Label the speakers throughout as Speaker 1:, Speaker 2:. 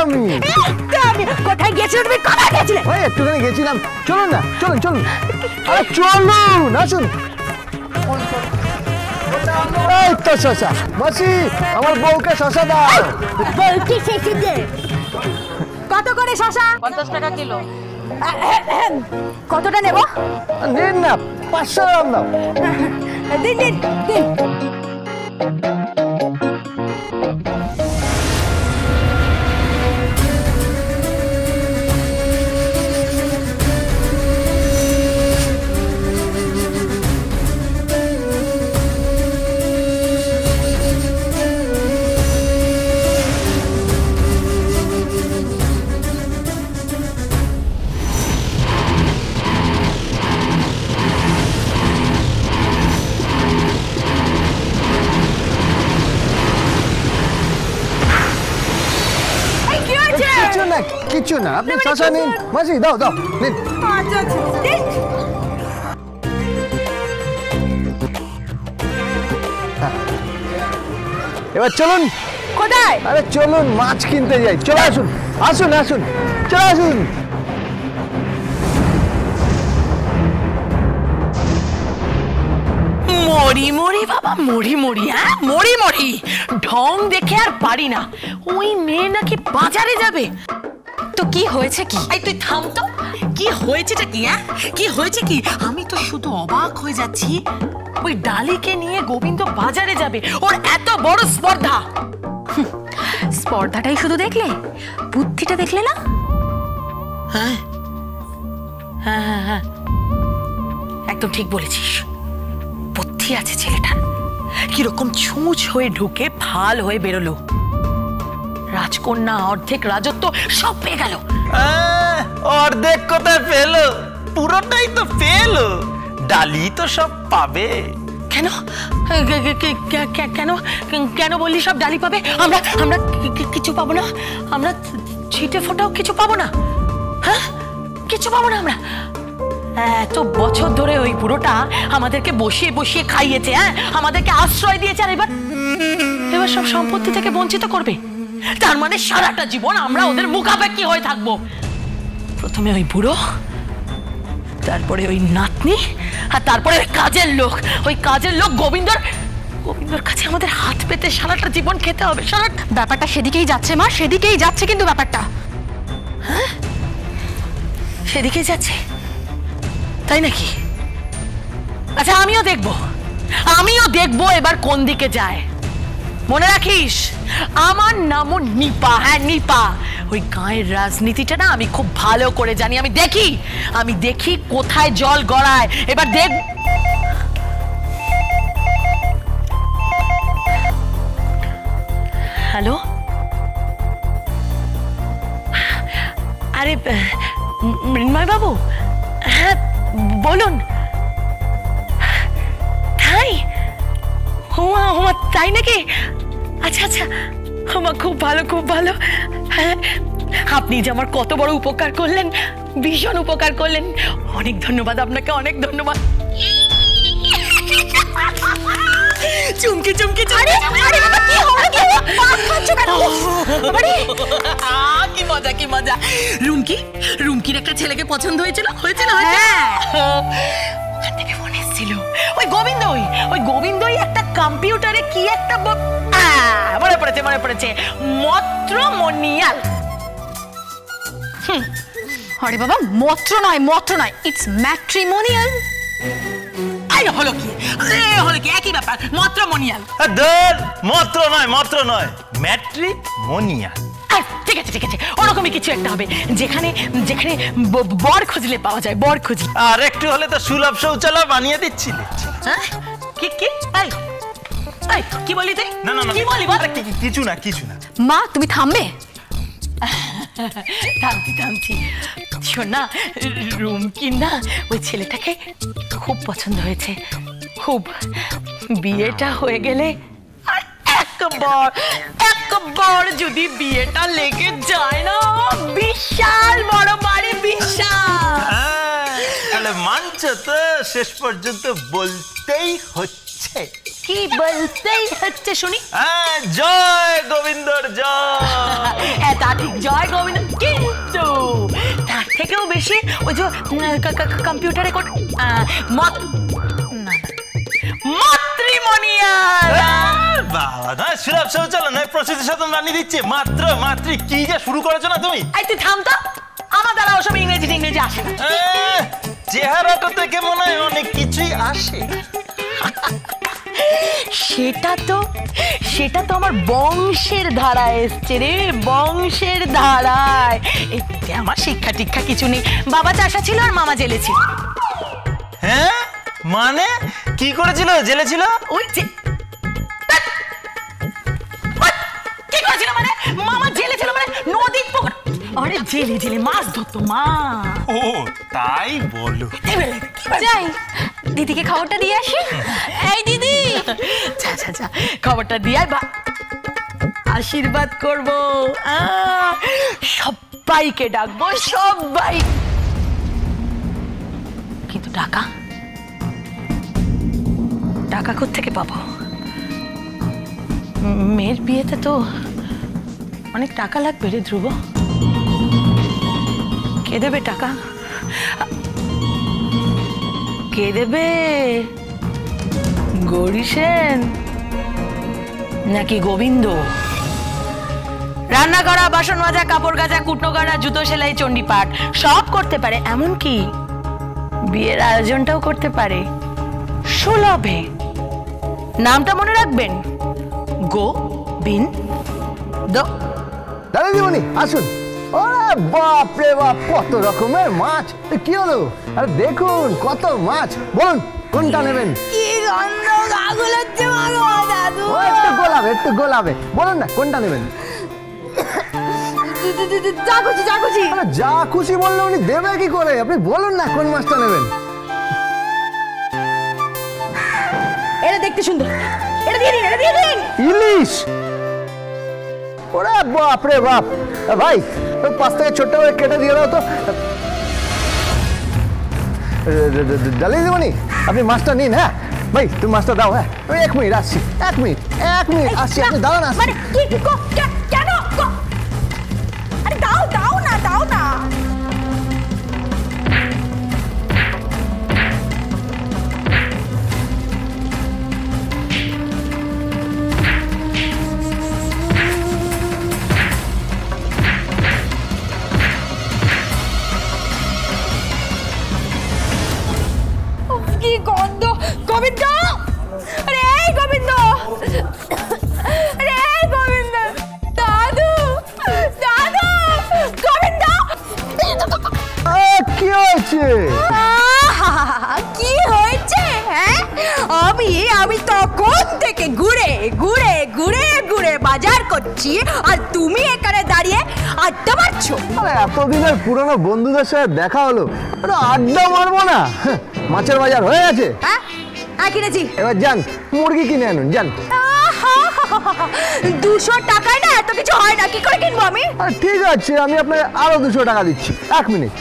Speaker 1: আমি।
Speaker 2: কোথায় গেছিলে তুমি? কোথায় গেছিলে?
Speaker 1: ওই একটুখানি গেছিলাম। চলুন না, চলুন চলুন। আরে চলুন, আসুন। এই তো শশা। মাসি, আমার বউকে শশা দাও।
Speaker 2: বলছি শেষে কত করে শশা?
Speaker 3: 50 টাকা কিলো।
Speaker 2: কতটা নেব?
Speaker 1: নিন না, 500 গ্রাম দাও।
Speaker 2: দিন দিন দিন।
Speaker 1: কিছু না, আপনি শশা নিন। মাসি দাও দাও, নিন।
Speaker 2: আচ্ছা দিন।
Speaker 1: এবার চলুন।
Speaker 2: কোথায়?
Speaker 1: আরে চলুন, মাছ কিনতে যাই। চলে আসুন, আসুন আসুন, চলে আসুন।
Speaker 3: মরি মরি বাবা, মরি মরি, হ্যাঁ মরি মরি। ঢং দেখে আর পারি না। ওই মেয়ে নাকি বাজারে যাবে। তো কি হয়েছে কি? এই তুই থাম তো। কি হয়েছেটা কি? হ্যাঁ কি হয়েছে কি? আমি তো শুধু অবাক হয়ে যাচ্ছি। ওই ডালিকে নিয়ে গোবিন্দ বাজারে যাবে, ওর এত বড় স্পর্ধা।
Speaker 4: স্পর্ধাটাই শুধু দেখলে, বুদ্ধিটা দেখলে না?
Speaker 3: হ্যাঁ হ্যাঁ হ্যাঁ হ্যাঁ, একদম ঠিক বলেছিস। বুদ্ধি আছে ছেলেটার। কিরকম ছুঁচ হয়ে ঢুকে ফাল হয়ে বেরোলো। রাজকন্যা, অর্ধেক রাজত্ব সব পেয়ে গেল।
Speaker 5: অর্ধেক কোথায় পেলো? পুরোটাই তো পেলো। ডালি তো সব পাবে।
Speaker 3: কেন কেন কেন বললি সব ডালি পাবে? আমরা আমরা কিছু পাবো না? আমরা ছিটে ফোটাও কিছু পাবো না? হ্যাঁ কিছু পাবো না আমরা? এত বছর ধরে ওই বুড়োটা আমাদেরকে বসিয়ে বসিয়ে খাইয়েছে, হ্যাঁ আমাদেরকে আশ্রয় দিয়েছে, আর এবার সব সম্পত্তি থেকে বঞ্চিত করবে। তার মানে সারাটা জীবন আমরা ওদের মুখাপেক্ষী হয়ে থাকবো। প্রথমে ওই বুড়ো, তারপরে ওই নাতনি, আর তারপরে ওই কাজের লোক। ওই কাজের লোক গোবিন্দর কাছে আমাদের হাত পেতে সারাটা জীবন খেতে হবে।
Speaker 4: ব্যাপারটা সেদিকেই যাচ্ছে মা, সেদিকেই যাচ্ছে কিন্তু ব্যাপারটা।
Speaker 3: হ্যাঁ সেদিকেই যাচ্ছে, তাই নাকি? আচ্ছা আমিও দেখবো এবার কোন দিকে যায়। মনে রাখিস, আমার নামও নিপা। হ্যাঁ নিপা। ওই গায়ের রাজনীতিটা না আমি খুব ভালো করে জানি। আমি দেখি কোথায় জল গড়ায়। এবার দেখ। হ্যালো, আরে মৃন্ময় বাবু, হ্যাঁ বলুন। তাই? হুমা তাই নাকি? আচ্ছা আচ্ছা, হুমা খুব ভালো খুব ভালো। হ্যাঁ আপনি যে আমার কত বড় উপকার করলেন, ভীষণ উপকার করলেন। অনেক ধন্যবাদ আপনাকে, অনেক ধন্যবাদ। চুমকি চুমকি কি মজা কি মজা। রুমকির একটা ছেলেকে পছন্দ হয়েছিল। ওখান থেকে ফোন এসেছিল। ওই গোবিন্দই একটা কম্পিউটারে কি একটা মনে পড়েছে মত্রমনিয়াল।
Speaker 4: আরে বাবা, মত্র নয়, ইটস ম্যাট্রিমোনিয়াল।
Speaker 3: হলো কি একই ব্যাপার, মত্রমনিয়াল।
Speaker 5: মত্র নয় ম্যাট্রিমোনিয়াল।
Speaker 3: ঠিক আছে ওরকমই কিছু একটা হবে, যেখানে বর খুঁজলে পাওয়া যায়, বর খুঁজি।
Speaker 5: আর একটু হলে তো সুলভ শৌচালয় বানিয়ে দিচ্ছিলে।
Speaker 3: হ্যাঁ কি বলি তুই?
Speaker 5: না
Speaker 3: কি বলি বল?
Speaker 5: কিছু না
Speaker 4: মা, তুমি থামবে?
Speaker 3: থামছি। শোন না, রুমকি না ওই ছেলেটাকে খুব পছন্দ হয়েছে, খুব। বিয়েটা হয়ে গেলে একবার যদি বিয়েটা লেগে যায় না, বিশাল বড় বাড়ি, বিশাল।
Speaker 5: তাহলে মানছো তো? শেষ পর্যন্ত বলতেই হচ্ছে।
Speaker 3: কি বলতেই হচ্ছে শুনি।
Speaker 5: জয় গোবিন্দর জয়।
Speaker 3: হ্যাঁ তা ঠিক, জয় গোবিন্দ, কিন্তু তার থেকেও বেশি ওই যে কম্পিউটারে
Speaker 5: চলো না প্রসিদ্ধ সাধন বানিয়ে দিচ্ছে। মাত্র মাতৃ কি যে শুরু করেছো না তুমি।
Speaker 3: এই তুই থাম তো, আমার দ্বারা ওসব ইংরেজি আসে না।
Speaker 5: চেহারাটা থেকে মনে হয় অনেক কিছুই আসে।
Speaker 3: সেটা তো আমার বংশের ধারায় এসছে রে, বংশের ধারায়। এতে আমার শিক্ষা টিক্ষা কিছু নেই। বাবা চাষা ছিল আর মামা জেলে ছিল।
Speaker 5: হ্যাঁ মানে কি করেছিল? জেলে ছিল?
Speaker 3: ওই যে কি করেছিল মানে? মামা জেলে ছিল মানে নদীর পুকুর, আরে জেলে মাছ ধরতো মা।
Speaker 5: ও তাই বলো।
Speaker 4: যাই দিদিকে খবরটা দিয়ে আসি। এই দিদি,
Speaker 3: যা খবরটা দিয়ে আশীর্বাদ করবো। সবাইকে ডাকবো, সবাই। কিন্তু টাকা কোত্থেকে পাবো? মেয়ের বিয়েতে তো অনেক টাকা লাগবে রে ধ্রুব। কে দেবে টাকা? কে দেবে? গৌরী সেন নাকি গোবিন্দ? রান্না করা, বাসন মাজা, কাপড় কাচা, কুটনো কাটা, জুতো সেলাই, চণ্ডীপাঠ সব করতে পারে। এমনকি বিয়ের আয়োজনটাও করতে পারে সুলভে। নামটা মনে রাখবেন, গোবিন্দ।
Speaker 1: দাদা দিদিমণি আসুন। ওরে বাপ রে বাপ, কত রকমের মাছ। কি হলো? আরে দেখুন কত মাছ। বলুন কোনটা নেবেন?
Speaker 2: কি গন্ধ গাগুলোচ্ছে মাগো দাদু।
Speaker 1: ও একটু গোলাবে। বলুন না কোনটা নেবেন?
Speaker 2: যা খুশি।
Speaker 1: আরে যা খুশি বললে উনি দেবে কি করে? আপনি বলুন না কোন মাছটা নেবেন।
Speaker 2: এটা দেখতে সুন্দর, এটা দিয়ে দিন।
Speaker 1: ইলিশ? ওরে বাপ রে বাপ। ভাই ওই পাশ থেকে ছোট্ট করে কেটে দিয়ে দাও তো। ডালি দিদিমণি আপনি মাছটা নিন। হ্যাঁ ভাই তুমি মাছটা দাও। হ্যাঁ ওই 1 মিনিট আসছি। 1 মিনিট আসছি। আপনি দাঁড়ান আসছি।
Speaker 2: মানে কেন? আরে দাও না। কি গন্ধ! গোবিন্দ! আরে এই গোবিন্দ! দাদু! গোবিন্দ!
Speaker 1: কি হয়েছে?
Speaker 2: কি হয়েছে? হ্যাঁ আমি তখন থেকে ঘুরে বাজার করছি আর তুমি এখানে দাঁড়িয়ে আড্ডা মারছো।
Speaker 1: আরে এতদিনের পুরনো বন্ধুদের সাথে দেখা হলো, আড্ডা মারবো না? মাছের বাজার হয়ে গেছে।
Speaker 2: হ্যাঁ কিনেছি।
Speaker 1: এবার যান মুরগি কিনে আনুন যান।
Speaker 2: 200 টাকায় না এত কিছু হয় না, কি করে কিনবো আমি?
Speaker 1: ঠিক আছে আমি আপনাকে আরো 200 টাকা দিচ্ছি। 1 মিনিট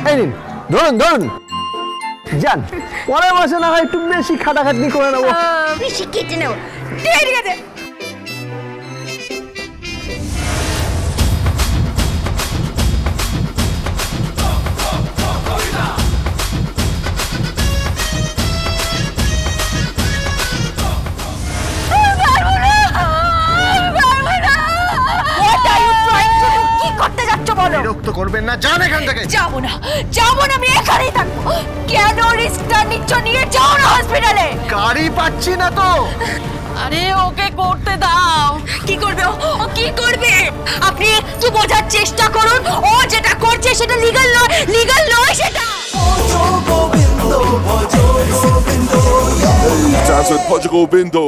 Speaker 1: এই নিন, ধরুন যান। পরের মাসে না হয় একটু বেশি খাটাখাটনি করে নেবো।
Speaker 2: বেশি কেটে নেবো। ঠিক আছে।
Speaker 1: বিরক্ত করবেন না, যান এখান থেকে।
Speaker 2: যাবো না আমি এখানেই থাকবো। কেন রিস্কটা নিচ্ছ? নিয়ে যাও না হসপিটালে।
Speaker 1: গাড়ি পাচ্ছি না তো।
Speaker 3: আরে ওকে করতে দাও।
Speaker 2: কি করবে ও? কি করবে? আপনি একটু বোঝার চেষ্টা করুন। ও যেটা করছে সেটা লিগ্যাল নয় সেটা।
Speaker 6: Hey, Johnson Portugal Bindo.